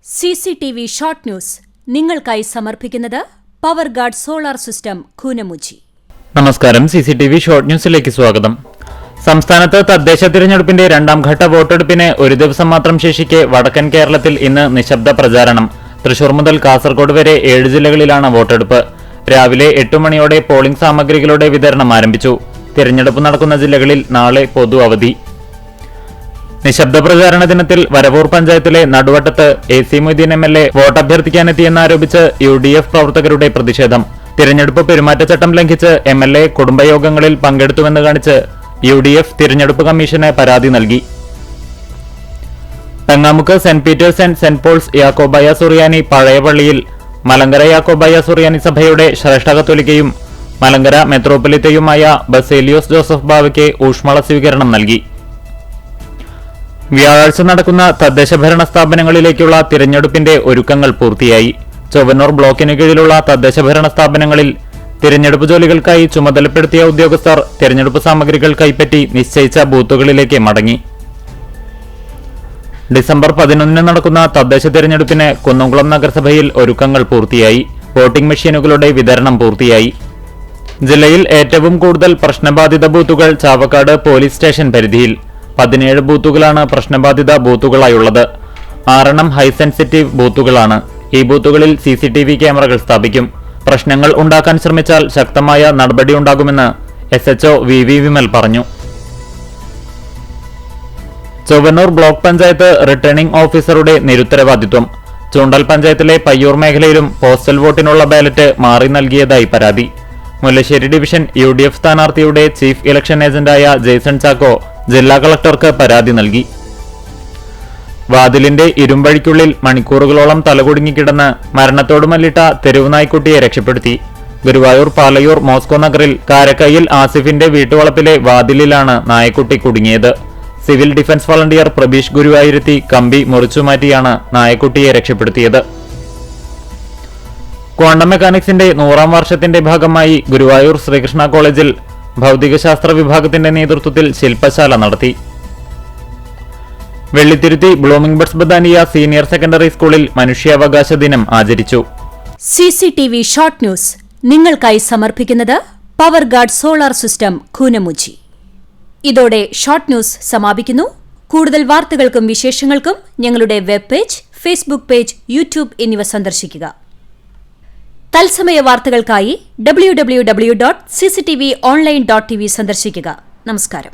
CCTV short news നിങ്ങൾക്കായി സമർപ്പിക്കുന്നത് power guard solar system Koonamuchi. നമസ്കാരം. CCTV ഷോർട്ട് ന്യൂസിലേക്ക് സ്വാഗതം. സംസ്ഥാനത്ത് തദ്ദേശ തിരഞ്ഞെടുപ്പിന്റെ രണ്ടാം ഘട്ട വോട്ടെടുപ്പിന് ഒരു ദിവസം മാത്രം ശേഷിക്കെ വടക്കൻ കേരളത്തിൽ ഇന്ന് നിശബ്ദ പ്രചാരണം. തൃശൂർ മുതൽ കാസർഗോഡ് വരെ 7 ജില്ലകളിലാണ് വോട്ടെടുപ്പ്. രാവിലെ 8 മണിയോടെ പോളിംഗ് സാമഗ്രികളുടെ വിതരണം ആരംഭിച്ചു. തിരഞ്ഞെടുപ്പ് നടക്കുന്ന ജില്ലകളിൽ നാളെ പൊതു അവധി. നിശബ്ദ പ്രചാരണ ദിനത്തിൽ വരവൂർ പഞ്ചായത്തിലെ നടുവട്ടത്ത് AC മൊയ്തീൻ MLA വോട്ടഭ്യർത്ഥിക്കാനെത്തിയെന്നാരോപിച്ച് UDF പ്രവർത്തകരുടെ പ്രതിഷേധം. തിരഞ്ഞെടുപ്പ് പെരുമാറ്റച്ചട്ടം ലംഘിച്ച് MLA കുടുംബയോഗങ്ങളിൽ പങ്കെടുത്തുവെന്ന് കാണിച്ച് UDF തിരഞ്ഞെടുപ്പ് കമ്മീഷന് പരാതി നൽകി. Pengamuk saint Peter's and saint Paul's യാക്കോബായ സുറിയാനി പഴയ പള്ളിയിൽ മലങ്കര യാക്കോബായ സുറിയാനി സഭയുടെ ശ്രേഷ്ഠ കത്തോലിക്കയും മലങ്കര മെത്രോപൊലിത്തയുമായ ബസേലിയോസ് ജോസഫ് ബാവയ്ക്ക് ഊഷ്മള സ്വീകരണം നൽകി. വ്യാഴാഴ്ച നടക്കുന്ന തദ്ദേശഭരണ സ്ഥാപനങ്ങളിലേക്കുള്ള തിരഞ്ഞെടുപ്പിന്റെ ഒരുക്കങ്ങൾ പൂർത്തിയായി. ചൊവ്വന്നൂർ ബ്ലോക്കിന് കീഴിലുള്ള തദ്ദേശഭരണ സ്ഥാപനങ്ങളിൽ തിരഞ്ഞെടുപ്പ് ജോലികൾക്കായി ചുമതലപ്പെടുത്തിയ ഉദ്യോഗസ്ഥർ തിരഞ്ഞെടുപ്പ് സാമഗ്രികൾ കൈപ്പറ്റി നിശ്ചയിച്ച ബൂത്തുകളിലേക്ക് മടങ്ങി. ഡിസംബർ 11 നടക്കുന്ന തദ്ദേശ തിരഞ്ഞെടുപ്പിന് കുന്നംകുളം നഗരസഭയിൽ ഒരുക്കങ്ങൾ പൂർത്തിയായി. വോട്ടിംഗ് മെഷീനുകളുടെ വിതരണം പൂർത്തിയായി. ജില്ലയിൽ ഏറ്റവും കൂടുതൽ പ്രശ്നബാധിത ബൂത്തുകൾ ചാവക്കാട് പോലീസ് സ്റ്റേഷൻ പരിധിയിൽ. 17 ബൂത്തുകളാണ് പ്രശ്നബാധിത ബൂത്തുകളായുള്ളത്. 6 ഹൈ സെൻസിറ്റീവ് ബൂത്തുകളാണ്. ഈ ബൂത്തുകളിൽ CCTV ക്യാമറകൾ സ്ഥാപിക്കും. പ്രശ്നങ്ങൾ ഉണ്ടാക്കാൻ ശ്രമിച്ചാൽ ശക്തമായ നടപടിയുണ്ടാകുമെന്ന് SHO VV വിമൽ പറഞ്ഞു. ചൊവ്വന്നൂർ ബ്ലോക്ക് പഞ്ചായത്ത് റിട്ടേണിംഗ് ഓഫീസറുടെ നിരുത്തരവാദിത്വം. ചൂണ്ടൽ പഞ്ചായത്തിലെ പയ്യൂർ മേഖലയിലും പോസ്റ്റൽ വോട്ടിനുള്ള ബാലറ്റ് മാറി നൽകിയതായി പരാതി. മുല്ലശ്ശേരി ഡിവിഷൻ UDF സ്ഥാനാർത്ഥിയുടെ ചീഫ് ഇലക്ഷൻ ഏജന്റായ ജെയ്സൺ ചാക്കോ ജില്ലാ കളക്ടർക്ക് പരാതി നൽകി. വാതിലിന്റെ ഇരുമ്പഴിക്കുള്ളിൽ മണിക്കൂറുകളോളം തലകുടുങ്ങിക്കിടന്ന് മരണത്തോട് മല്ലിട്ട തെരുവ് നായ്ക്കുട്ടിയെ രക്ഷപ്പെടുത്തി. ഗുരുവായൂർ പാലയൂർ മോസ്കോ നഗറിൽ കാരക്കയിൽ ആസിഫിന്റെ വീട്ടുവളപ്പിലെ വാതിലിലാണ് നായക്കുട്ടി കുടുങ്ങിയത്. സിവിൽ ഡിഫൻസ് വളണ്ടിയർ പ്രബീഷ് ഗുരുവായൂരെത്തി കമ്പി മുറിച്ചുമാറ്റിയാണ് നായക്കുട്ടിയെ രക്ഷപ്പെടുത്തിയത്. ക്വാണ്ടം മെക്കാനിക്സിന്റെ 100ാം വർഷത്തിന്റെ ഭാഗമായി ഗുരുവായൂർ ശ്രീകൃഷ്ണ കോളേജിൽ ഭൗതികശാസ്ത്ര വിഭാഗത്തിന്റെ നേതൃത്വത്തിൽ ശില്പശാല നടത്തി. Vellithiruthi blooming buds Badania senior secondary സ്കൂളിൽ മനുഷ്യാവകാശ ദിനം ആചരിച്ചു. CCTV ഷോർട്ട് ന്യൂസ് നിങ്ങൾക്കായി സമർപ്പിക്കുന്നത് power guard solar system Koonamuchi. ഇതോടെ ഷോർട്ട് ന്യൂസ് സമാപിക്കുന്നു. കൂടുതൽ വാർത്തകൾക്കും വിശേഷങ്ങൾക്കും ഞങ്ങളുടെ web page, Facebook page, YouTube എന്നിവ സന്ദർശിക്കുക. തത്സമയ വാർത്തകൾക്കായി www.cctvonline.tv സന്ദർശിക്കുക. നമസ്കാരം.